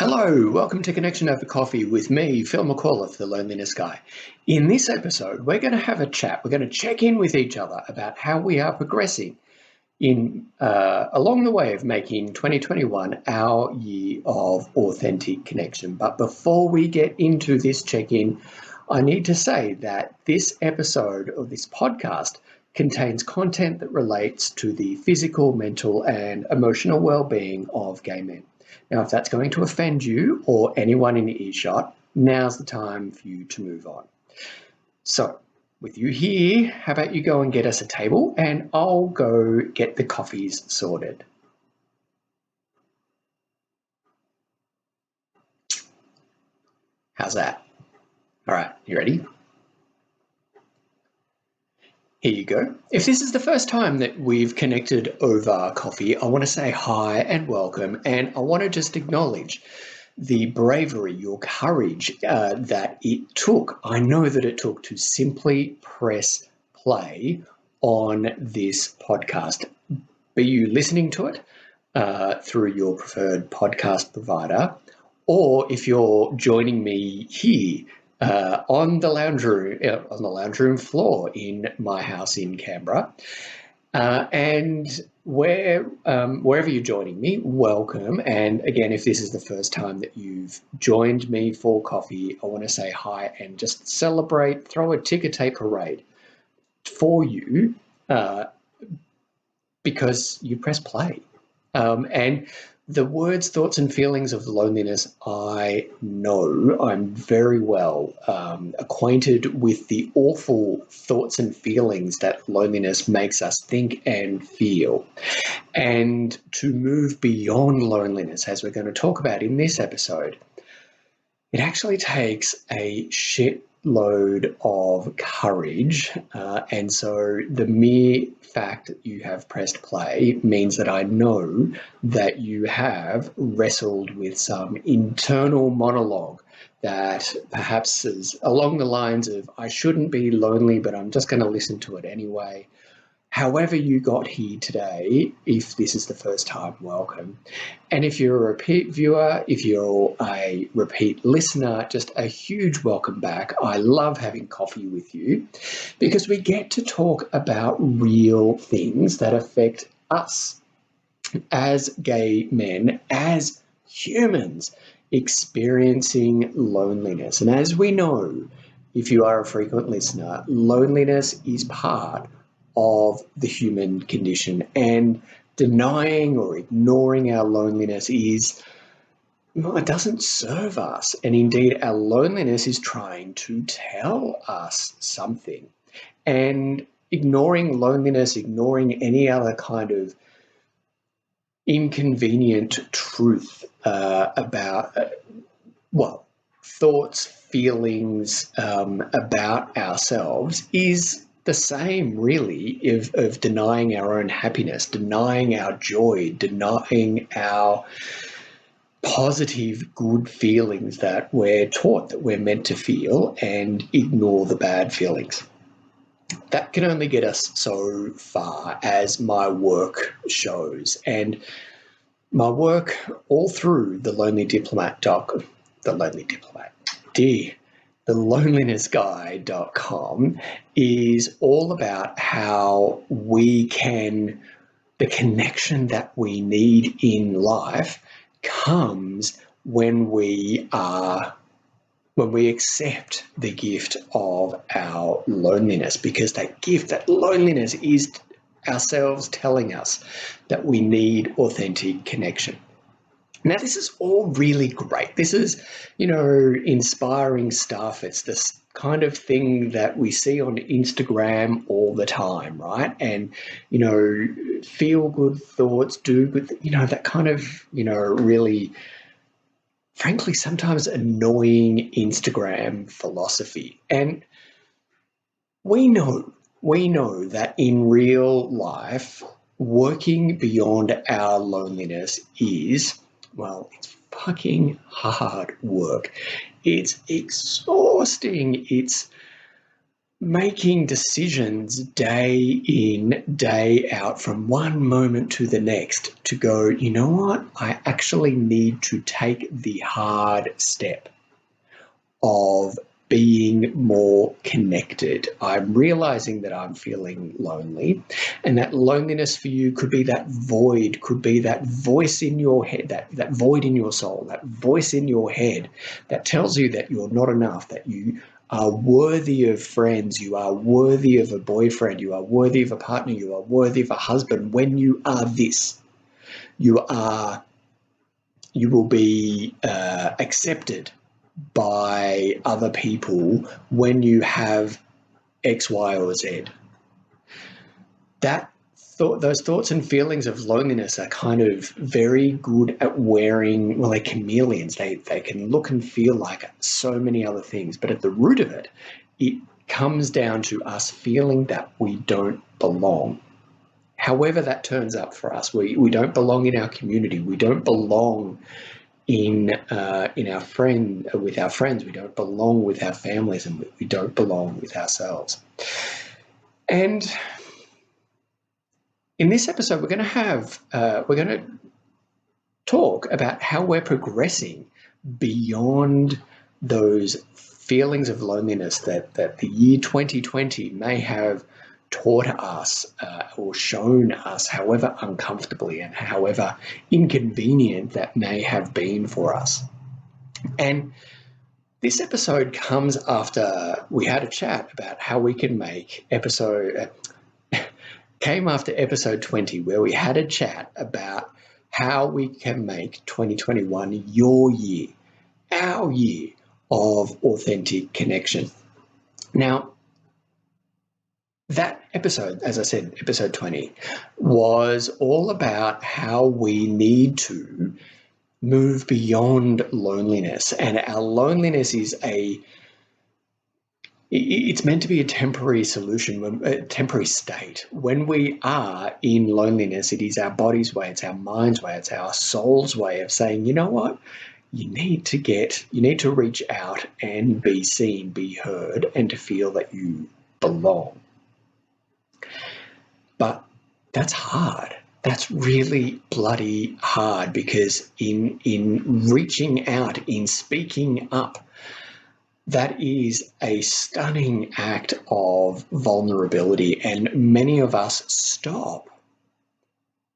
Hello, welcome to Connection Over Coffee with me, Phil McAuliffe, the Loneliness Guy. In this episode, we're going to have a chat. We're going to check in with each other about how we are progressing along the way of making 2021 our year of authentic connection. But before we get into this check-in, I need to say that this episode of this podcast contains content that relates to the physical, mental, and emotional well-being of gay men. Now, if that's going to offend you or anyone in earshot, now's the time for you to move on. So, with you here, how about you go and get us a table and I'll go get the coffees sorted. How's that? All right, you ready? Here you go. If this is the first time that we've connected over coffee, I want to say hi and welcome, and I want to just acknowledge the bravery, your courage that it took. I know that it took to simply press play on this podcast. Be you listening to it through your preferred podcast provider, or if you're joining me here on the lounge room floor in my house in Canberra, and wherever you're joining me, welcome. And again, if this is the first time that you've joined me for coffee, I want to say hi and just celebrate, throw a ticker tape parade for you because you press play. And the words, thoughts, and feelings of loneliness, I know I'm very well acquainted with the awful thoughts and feelings that loneliness makes us think and feel. And to move beyond loneliness, as we're going to talk about in this episode, it actually takes a shitload of courage. And so the mere fact that you have pressed play means that I know that you have wrestled with some internal monologue that perhaps is along the lines of, I shouldn't be lonely, but I'm just going to listen to it anyway. However you got here today, if this is the first time, welcome. And if you're a repeat viewer, if you're a repeat listener, just a huge welcome back. I love having coffee with you because we get to talk about real things that affect us as gay men, as humans experiencing loneliness. And as we know, if you are a frequent listener, loneliness is part of the human condition, and denying or ignoring our loneliness it doesn't serve us. And indeed, our loneliness is trying to tell us something. And ignoring loneliness, ignoring any other kind of inconvenient truth about, thoughts, feelings about ourselves is the same, really, of denying our own happiness, denying our joy, denying our positive, good feelings that we're taught that we're meant to feel, and ignore the bad feelings. That can only get us so far, as my work shows. And my work all through the lonelinessguy.com is all about how the connection that we need in life comes when we accept the gift of our loneliness, because that loneliness is ourselves telling us that we need authentic connection. Now, this is all really great. This is, inspiring stuff. It's this kind of thing that we see on Instagram all the time, right? And, feel good thoughts, do good, that kind of, really, frankly, sometimes annoying Instagram philosophy. And we know that in real life, working beyond our loneliness is, it's fucking hard work. It's exhausting. It's making decisions day in, day out, from one moment to the next, to go, you know what, I actually need to take the hard step of being more connected. I'm realizing that I'm feeling lonely, and that loneliness for you could be that void, could be that voice in your head, that void in your soul, that voice in your head that tells you that you're not enough, that you are worthy of friends, you are worthy of a boyfriend, you are worthy of a partner, you are worthy of a husband. When you are this, you will be accepted by other people when you have X, Y, or Z. Those thoughts and feelings of loneliness are kind of very good at wearing, well, they're chameleons. They can look and feel like so many other things, but at the root of it, it comes down to us feeling that we don't belong. However that turns up for us, we don't belong in our community. We don't belong in our friends. We don't belong with our families, and we don't belong with ourselves. And in this episode, we're going to talk about how we're progressing beyond those feelings of loneliness that the year 2020 may have taught us or shown us, however uncomfortably and however inconvenient that may have been for us. And this episode comes after we had a chat about how we can make came after episode 20, where we had a chat about how we can make 2021 your year, our year of authentic connection. Now, that episode, as I said, episode 20, was all about how we need to move beyond loneliness. And our loneliness is it's meant to be a temporary solution, a temporary state. When we are in loneliness, it is our body's way, it's our mind's way, it's our soul's way of saying, you know what, you need to reach out and be seen, be heard, and to feel that you belong. But that's hard. That's really bloody hard, because in reaching out, in speaking up, that is a stunning act of vulnerability. And many of us stop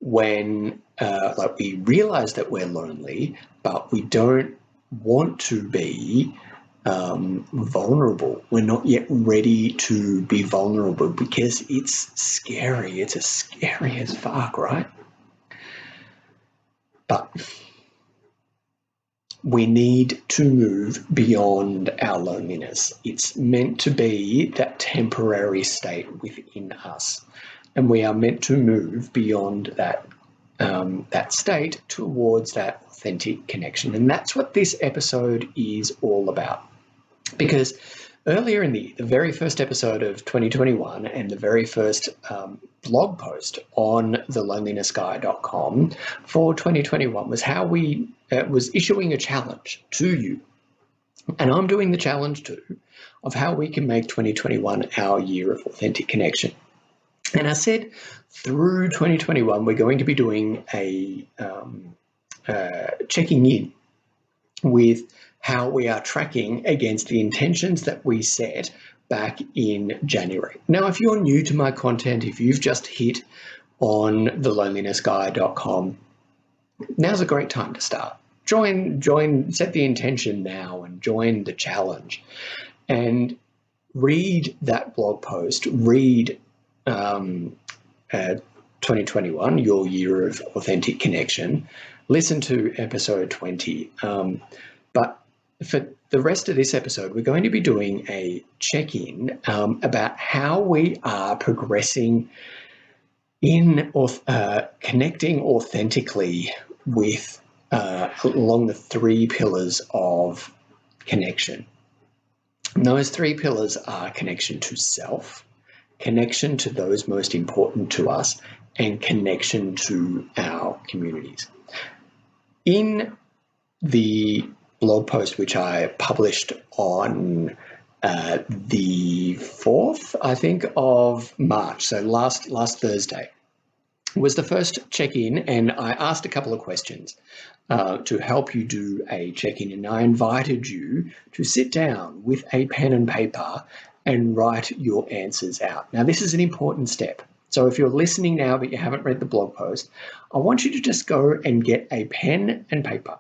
when we realize that we're lonely, but we don't want to be vulnerable. We're not yet ready to be vulnerable because it's scary. It's as scary as fuck, right? But we need to move beyond our loneliness. It's meant to be that temporary state within us, and we are meant to move beyond that state towards that authentic connection. And that's what this episode is all about. Because earlier in the very first episode of 2021, and the very first blog post on thelonelinessguy.com for 2021 was how we was issuing a challenge to you. And I'm doing the challenge too, of how we can make 2021 our year of authentic connection. And I said through 2021, we're going to be doing a checking in with how we are tracking against the intentions that we set back in January. Now, if you're new to my content, if you've just hit on thelonelinessguy.com, now's a great time to start. Join, set the intention now and join the challenge. And read that blog post, read 2021, your year of authentic connection. Listen to episode 20. But for the rest of this episode, we're going to be doing a check-in about how we are progressing in connecting authentically with along the 3 pillars of connection. And those 3 pillars are connection to self, connection to those most important to us, and connection to our communities. In the blog post which I published on the 4th, I think, of March, so last Thursday, was the first check-in, and I asked a couple of questions to help you do a check-in, and I invited you to sit down with a pen and paper and write your answers out. Now, this is an important step. So if you're listening now but you haven't read the blog post, I want you to just go and get a pen and paper.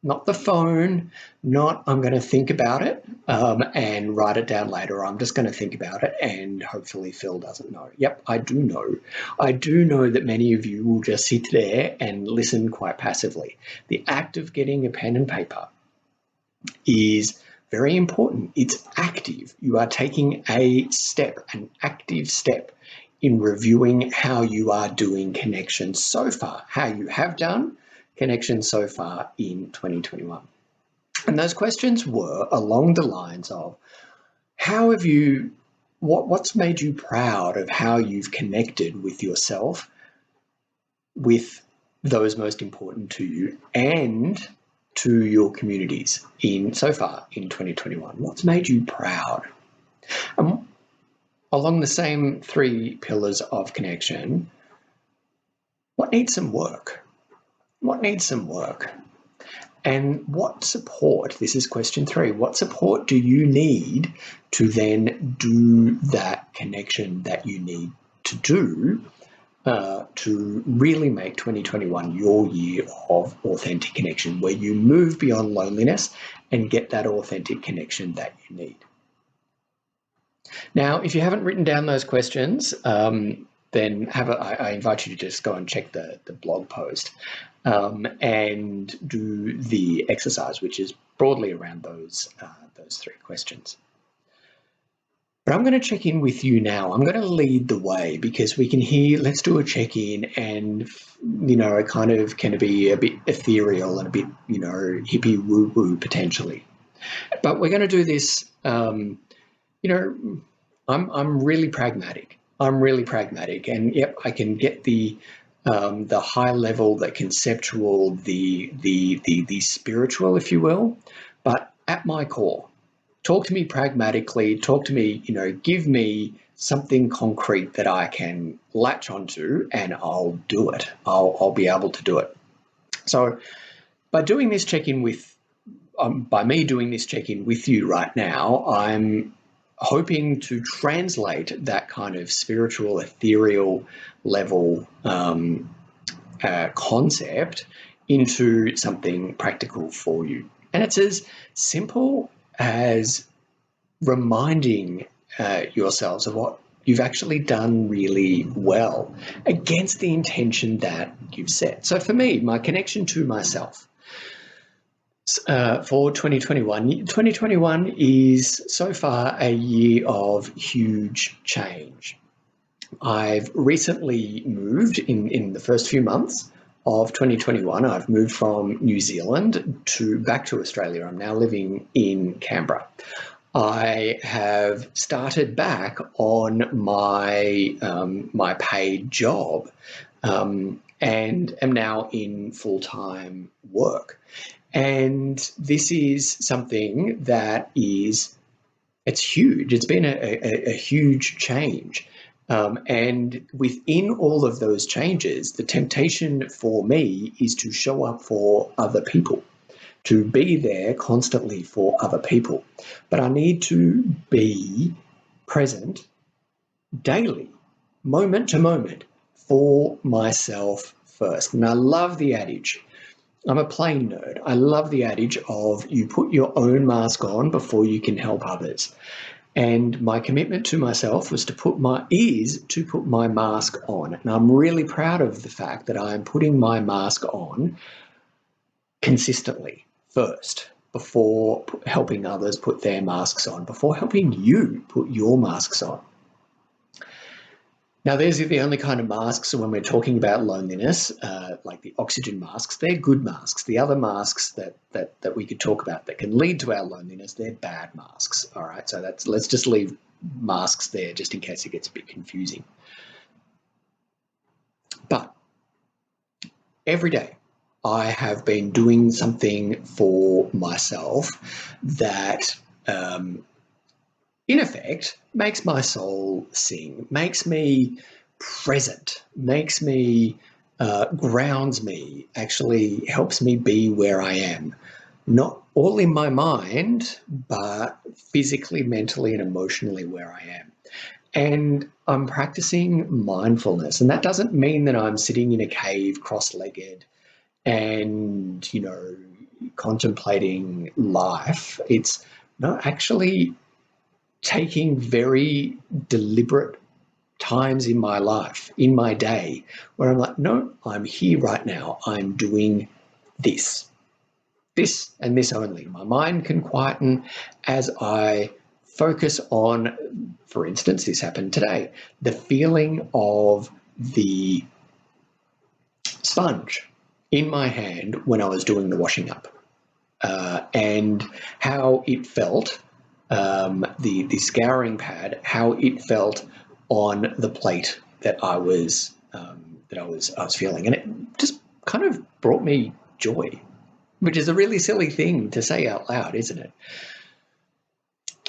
Not the phone, not I'm going to think about it and write it down later. I'm just going to think about it and hopefully Phil doesn't know. Yep, I do know. I do know that many of you will just sit there and listen quite passively. The act of getting a pen and paper is very important. It's active. You are taking a step, an active step in reviewing how you are doing connections so far, how you have done connections so far in 2021. And those questions were along the lines of, how have you, what's made you proud of how you've connected with yourself, with those most important to you, and to your communities so far in 2021? What's made you proud? Along the same 3 pillars of connection, what needs some work? What needs some work? And what support, this is question 3, what support do you need to then do that connection that you need to do to really make 2021 your year of authentic connection, where you move beyond loneliness and get that authentic connection that you need? Now, if you haven't written down those questions, then I invite you to just go and check the blog post and do the exercise, which is broadly around those 3 questions. But I'm going to check in with you now. I'm going to lead the way, because we can hear, let's do a check-in, and, it kind of can be a bit ethereal and a bit, hippie woo-woo potentially. But we're going to do this, I'm really pragmatic. And yep, I can get the high level, the conceptual, the spiritual, if you will. But at my core, talk to me pragmatically. Talk to me, give me something concrete that I can latch onto, and I'll do it. I'll be able to do it. So by doing this check-in with, by me doing this check-in with you right now, I'm hoping to translate that kind of spiritual, ethereal level concept into something practical for you. And it's as simple as reminding yourselves of what you've actually done really well against the intention that you've set. So for me, my connection to myself for 2021 is so far a year of huge change. I've recently moved in the first few months of 2021. I've moved from New Zealand back to Australia. I'm now living in Canberra. I have started back on my my paid job and am now in full-time work. And this is something that it's huge. It's been a huge change. And within all of those changes, the temptation for me is to show up for other people, to be there constantly for other people. But I need to be present daily, moment to moment, for myself first. And I love the adage. I'm a plane nerd. I love the adage of you put your own mask on before you can help others. And my commitment to myself was to put my mask on. And I'm really proud of the fact that I'm putting my mask on consistently first, before helping others put their masks on, before helping you put your masks on. Now, these are the only kind of masks when we're talking about loneliness, like the oxygen masks. They're good masks. The other masks that we could talk about that can lead to our loneliness, they're bad masks. All right, so let's just leave masks there just in case it gets a bit confusing. But every day I have been doing something for myself that in effect, makes my soul sing, makes me present, makes me, grounds me, actually helps me be where I am. Not all in my mind, but physically, mentally, and emotionally where I am. And I'm practicing mindfulness. And that doesn't mean that I'm sitting in a cave cross legged and, contemplating life. It's not actually taking very deliberate times in my life, in my day, where I'm like, no, I'm here right now. I'm doing this, this, and this only. My mind can quieten as I focus on, for instance, this happened today, the feeling of the sponge in my hand when I was doing the washing up, and how it felt, the scouring pad, how it felt on the plate that I was feeling, and it just kind of brought me joy, which is a really silly thing to say out loud, isn't it?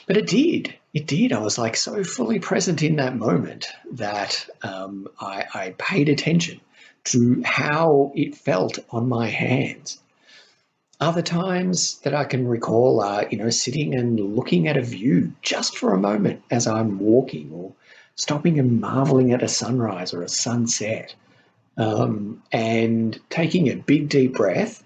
But it did. It did. I was like so fully present in that moment that, I paid attention to how it felt on my hands. Other times that I can recall are, sitting and looking at a view just for a moment as I'm walking, or stopping and marveling at a sunrise or a sunset, and taking a big deep breath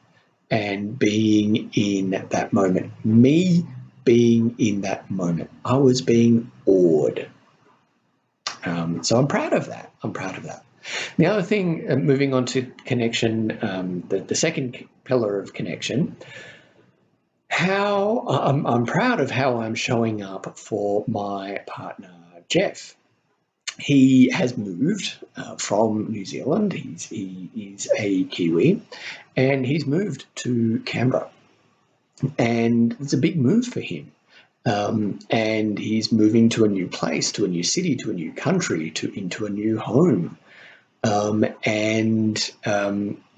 and being in that moment. Me being in that moment. I was being awed. So I'm proud of that. I'm proud of that. The other thing, moving on to connection, the second pillar of connection, how I'm proud of how I'm showing up for my partner, Jeff. He has moved, from New Zealand. He is a Kiwi, and he's moved to Canberra. And it's a big move for him. And he's moving to a new place, to a new city, to a new country, into a new home.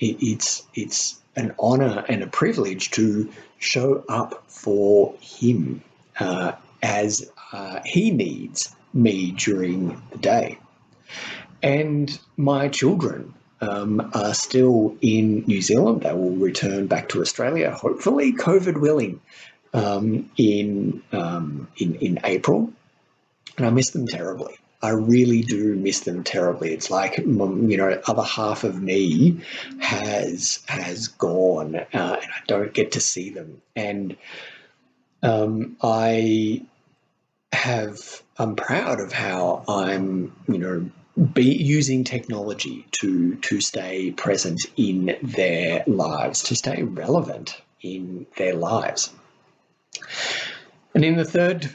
It's an honour and a privilege to show up for him, as he needs me during the day. And my children, are still in New Zealand. They will return back to Australia, hopefully, COVID willing, in April, and I miss them terribly. I really do miss them terribly. It's like, other half of me has gone, and I don't get to see them. And, I'm proud of how I'm, be using technology to stay present in their lives, to stay relevant in their lives. And in the third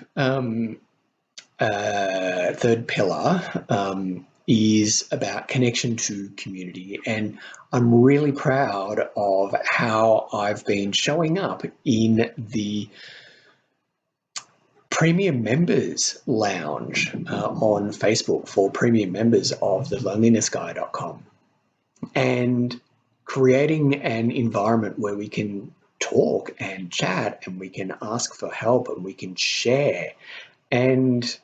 pillar, is about connection to community. And I'm really proud of how I've been showing up in the Premium Members Lounge, on Facebook for premium members of thelonelinessguy.com, and creating an environment where we can talk and chat, and we can ask for help, and we can share, and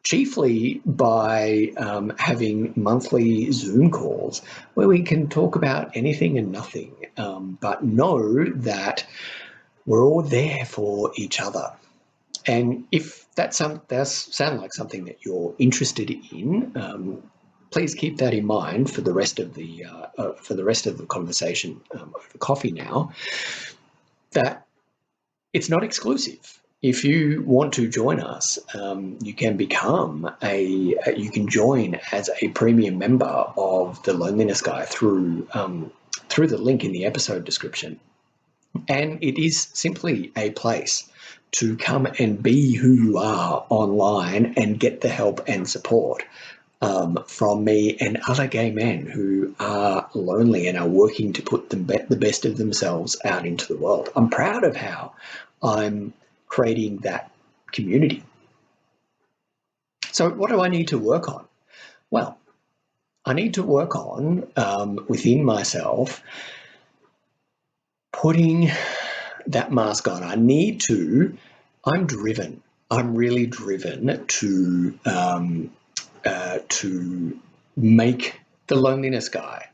chiefly by, having monthly Zoom calls where we can talk about anything and nothing, but know that we're all there for each other. And if that does sound like something that you're interested in, please keep that in mind for the rest of the conversation, over coffee now. That it's not exclusive. If you want to join us, you can you can join as a premium member of the Loneliness Guy through the link in the episode description. And it is simply a place to come and be who you are online and get the help and support, from me and other gay men who are lonely and are working to put the best of themselves out into the world. I'm proud of how I'm creating that community. So what do I need to work on? Well, I need to work on, within myself, putting that mask on. I'm driven. I'm really driven to make the Loneliness Guy,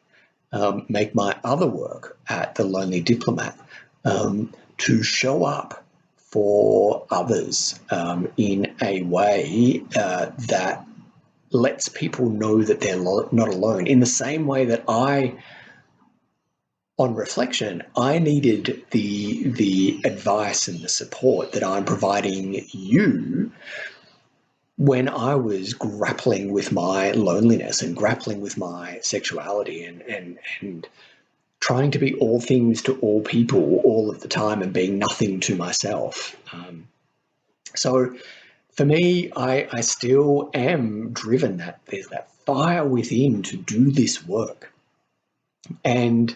make my other work at the Lonely Diplomat, to show up for others in a way that lets people know that they're not alone. In the same way that on reflection, I needed the advice and the support that I'm providing you when I was grappling with my loneliness and grappling with my sexuality and trying to be all things to all people all of the time and being nothing to myself. So for me, I still am driven that there's that fire within to do this work. And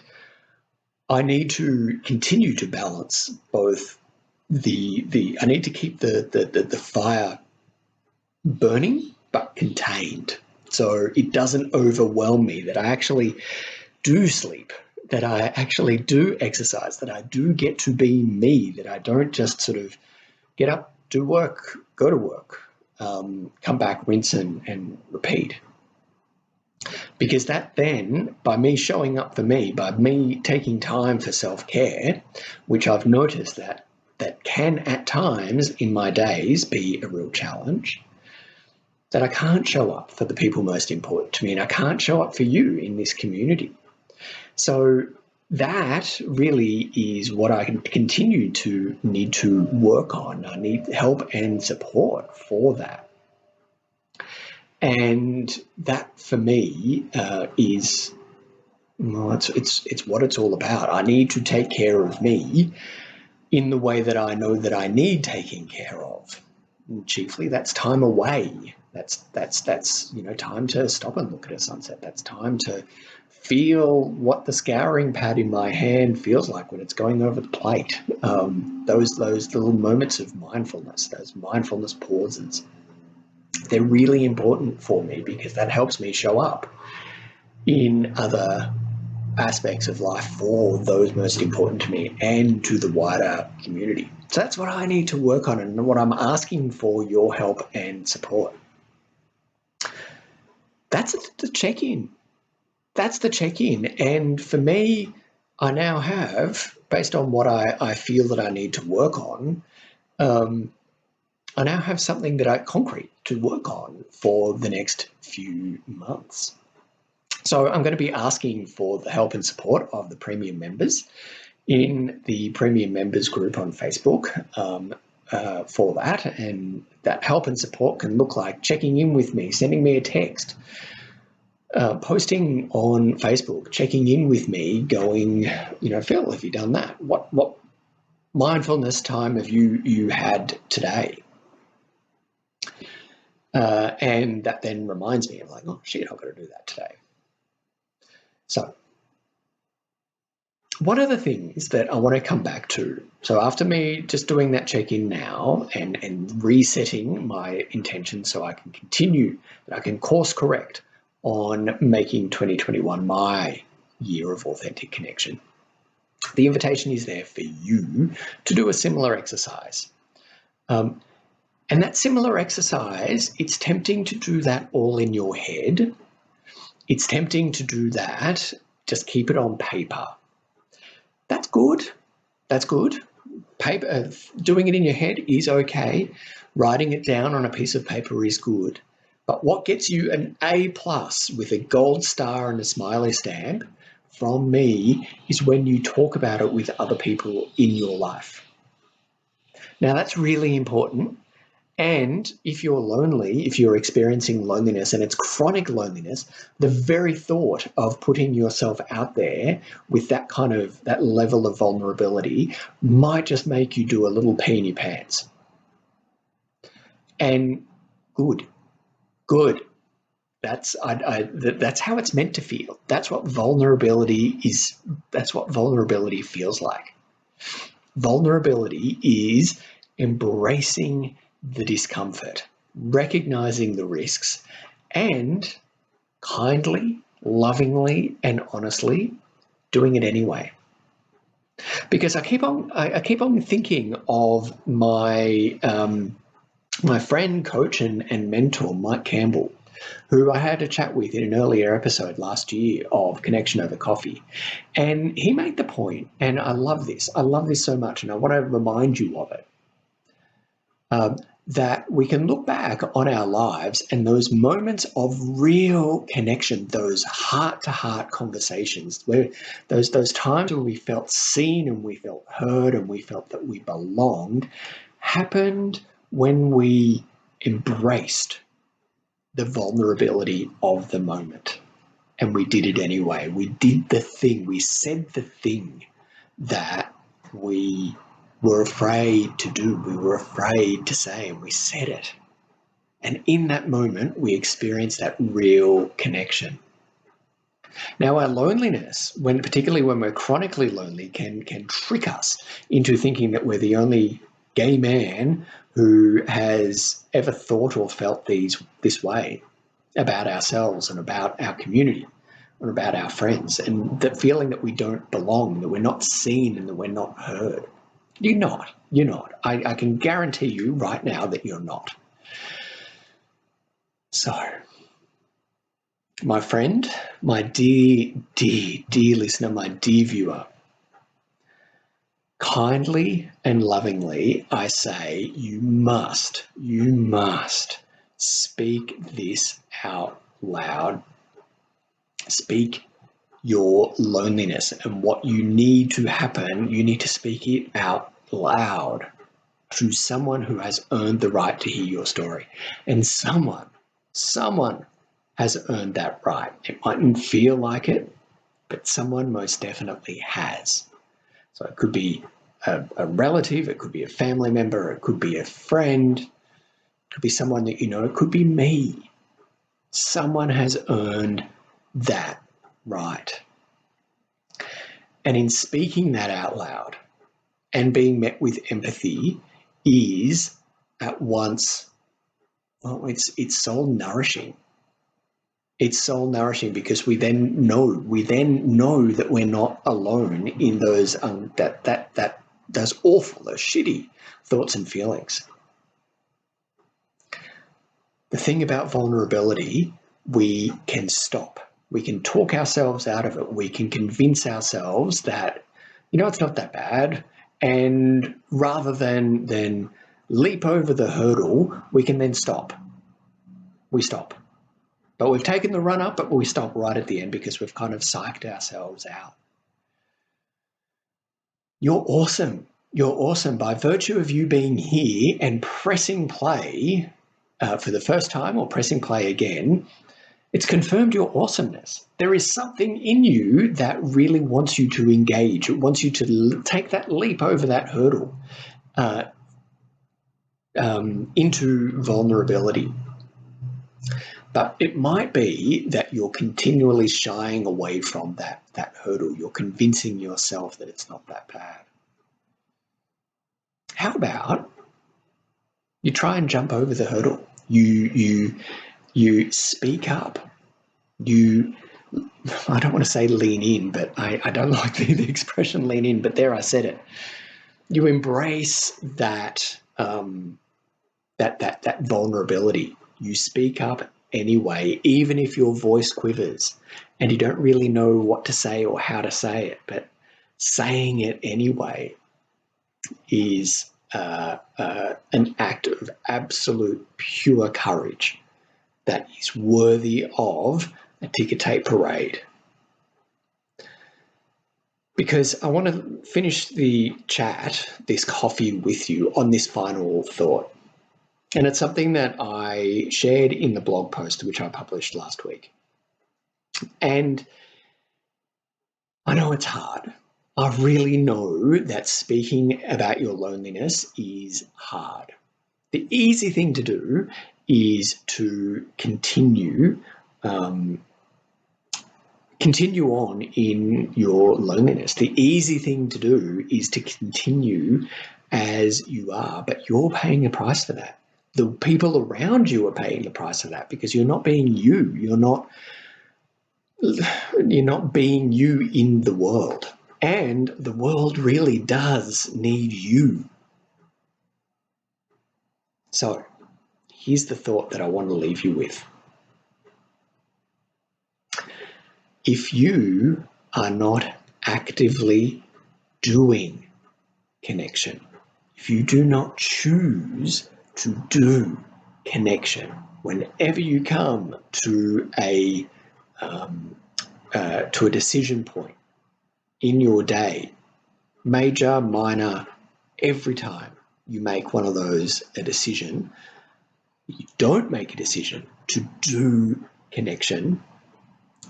I need to continue to balance both I need to keep the fire burning but contained, so it doesn't overwhelm me, that I actually do sleep, that I actually do exercise, that I do get to be me, that I don't just sort of get up, do work, go to work, come back, rinse and repeat. Because that then, by me showing up for me, by me taking time for self-care, which I've noticed that can at times in my days be a real challenge, that I can't show up for the people most important to me, and I can't show up for you in this community. So that really is what I continue to need to work on. I need help and support for that. And that for me is, well, it's what it's all about. I need to take care of me in the way that I know that I need taking care of. And chiefly, that's time away. That's time to stop and look at a sunset. That's time to feel what the scouring pad in my hand feels like when it's going over the plate. Those little moments of mindfulness, those mindfulness pauses, they're really important for me because that helps me show up in other aspects of life for those most important to me and to the wider community. So that's what I need to work on and what I'm asking for your help and support. That's the check-in. That's the check-in. And for me, I now have, based on what I feel that I need to work on, I now have something that I concrete to work on for the next few months. So I'm going to be asking for the help and support of the premium members in the premium members group on Facebook for that. And that help and support can look like checking in with me, sending me a text, posting on Facebook, checking in with me, going, Phil, have you done that? What mindfulness time have you had today? And that then reminds me of like, oh shit, I've got to do that today. So one of the things that I want to come back to, so after me just doing that check-in now and resetting my intention so I can continue, that I can course correct on making 2021 my year of authentic connection. The invitation is there for you to do a similar exercise. And that similar exercise, it's tempting to do that all in your head. It's tempting to do that, just keep it on paper. That's good. That's good. Paper, doing it in your head is okay. Writing it down on a piece of paper is good. But what gets you an A+ with a gold star and a smiley stamp from me is when you talk about it with other people in your life. Now, that's really important. And if you're lonely, if you're experiencing loneliness and it's chronic loneliness, the very thought of putting yourself out there with that level of vulnerability might just make you do a little pee in your pants. And good. That's how it's meant to feel. That's what vulnerability is. That's what vulnerability feels like. Vulnerability is embracing the discomfort, recognizing the risks, and kindly, lovingly, and honestly doing it anyway. Because I keep on thinking of my My friend, coach, and mentor, Mike Campbell, who I had a chat with in an earlier episode last year of Connection Over Coffee. And he made the point, and I love this. I love this so much, and I want to remind you of it. That we can look back on our lives and those moments of real connection, those heart-to-heart conversations, where those times when we felt seen and we felt heard and we felt that we belonged, happened when we embraced the vulnerability of the moment. And we did it anyway. We did the thing. We said the thing that we were afraid to do. We were afraid to say, and we said it. And in that moment, we experienced that real connection. Now, our loneliness, particularly when we're chronically lonely, can trick us into thinking that we're the only gay man who has ever thought or felt this way about ourselves and about our community or about our friends, and that feeling that we don't belong, that we're not seen and that we're not heard. You're not. You're not. I can guarantee you right now that you're not. So, my friend, my dear, dear, dear listener, my dear viewer, kindly and lovingly, I say you must speak this out loud. Speak your loneliness and what you need to happen. You need to speak it out loud to someone who has earned the right to hear your story. And someone has earned that right. It mightn't feel like it, but someone most definitely has. So it could be a relative, it could be a family member, it could be a friend, it could be someone that you know, it could be me. Someone has earned that right. And in speaking that out loud and being met with empathy is at once, well, it's soul nourishing. It's soul nourishing because we then know that we're not alone in those those awful, those shitty thoughts and feelings. The thing about vulnerability, we can stop. We can talk ourselves out of it. We can convince ourselves that, it's not that bad. And rather than leap over the hurdle, we can then stop. We stop. But we've taken the run up, but we stop right at the end because we've kind of psyched ourselves out. You're awesome. You're awesome. By virtue of you being here and pressing play for the first time or pressing play again, it's confirmed your awesomeness. There is something in you that really wants you to engage. It wants you to take that leap over that hurdle into vulnerability. But it might be that you're continually shying away from that hurdle. You're convincing yourself that it's not that bad. How about you try and jump over the hurdle? You speak up. I don't want to say lean in, but I don't like the expression lean in, but there I said it. You embrace that that vulnerability. You speak up anyway, even if your voice quivers and you don't really know what to say or how to say it, but saying it anyway is an act of absolute pure courage that is worthy of a ticker tape parade. Because I want to finish the chat, this coffee with you, on this final thought. And it's something that I shared in the blog post, which I published last week. And I know it's hard. I really know that speaking about your loneliness is hard. The easy thing to do is to continue on in your loneliness. The easy thing to do is to continue as you are, but you're paying a price for that. The people around you are paying the price for that because you're not being you. You're not being you in the world. And the world really does need you. So here's the thought that I want to leave you with. If you are not actively doing connection, if you do not choose to do connection, whenever you come to a decision point in your day, major, minor, every time you make one of those a decision, you don't make a decision to do connection,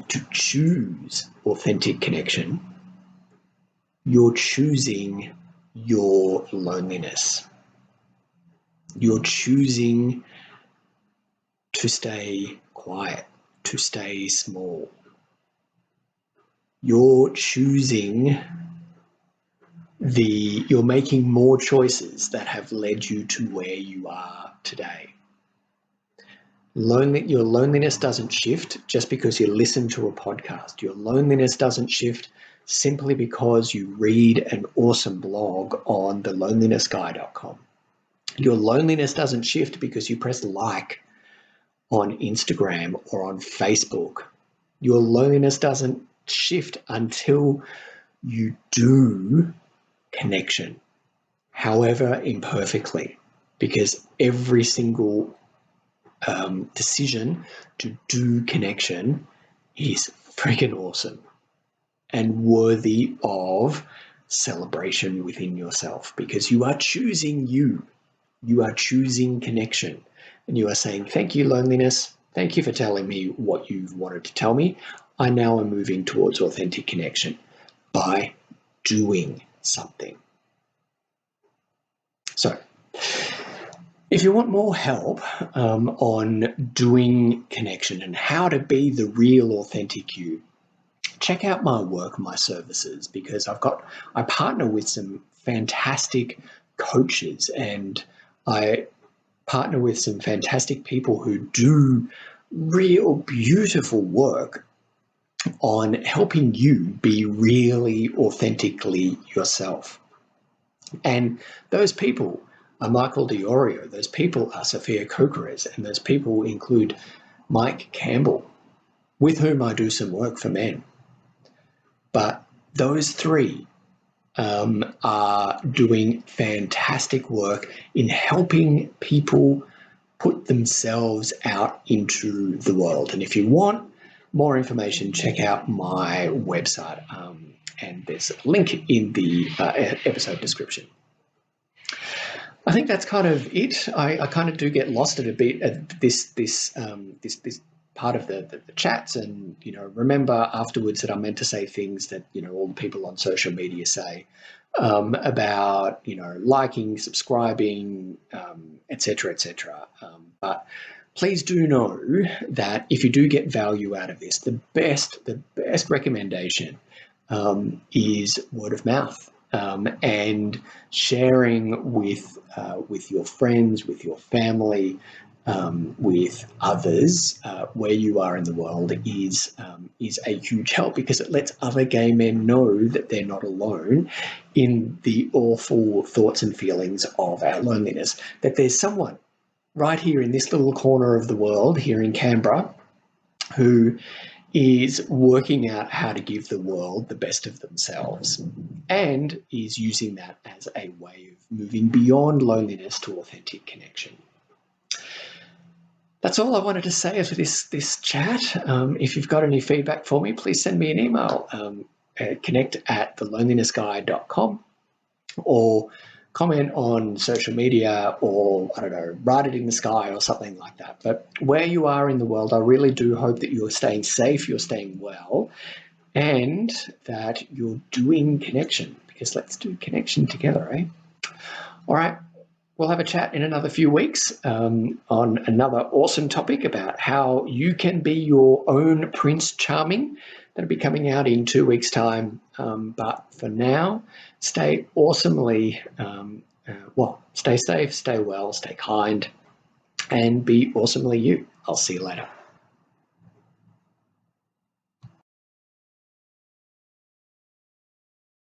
to choose authentic connection, you're choosing your loneliness. You're choosing to stay quiet, to stay small. You're making more choices that have led you to where you are today. Your loneliness doesn't shift just because you listen to a podcast. Your loneliness doesn't shift simply because you read an awesome blog on thelonelinessguy.com. Your loneliness doesn't shift because you press like on Instagram or on Facebook. Your loneliness doesn't shift until you do connection, however imperfectly, because every single decision to do connection is freaking awesome and worthy of celebration within yourself, because you are choosing you are choosing connection, and you are saying, thank you, loneliness. Thank you for telling me what you've wanted to tell me. I now am moving towards authentic connection by doing something. So, if you want more help on doing connection and how to be the real authentic you, check out my work, my services, because I partner with some fantastic coaches, and I partner with some fantastic people who do real beautiful work on helping you be really authentically yourself. And those people are Michael Diorio, those people are Sophia Kokeres, and those people include Mike Campbell, with whom I do some work for men. But those three are doing fantastic work in helping people put themselves out into the world. And if you want more information, check out my website, and there's a link in the episode description. I think that's kind of it. I kind of do get lost a bit at this part of the chats, and remember afterwards that I'm meant to say things that all the people on social media say about liking, subscribing, etc., etc. But please do know that if you do get value out of this, the best recommendation is word of mouth. And sharing with your friends, with your family, with others, where you are in the world is a huge help, because it lets other gay men know that they're not alone in the awful thoughts and feelings of our loneliness, that there's someone right here in this little corner of the world here in Canberra who is working out how to give the world the best of themselves, and is using that as a way of moving beyond loneliness to authentic connection. That's all I wanted to say for this chat. If you've got any feedback for me, please send me an email, connect@thelonelinessguy.com, or comment on social media, or I don't know, write it in the sky or something like that. But where you are in the world, I really do hope that you're staying safe, you're staying well, and that you're doing connection, because let's do connection together, eh? All right, we'll have a chat in another few weeks on another awesome topic about how you can be your own Prince Charming. That'll be coming out in 2 weeks' time. But for now, stay awesomely, stay safe, stay well, stay kind, and be awesomely you. I'll see you later.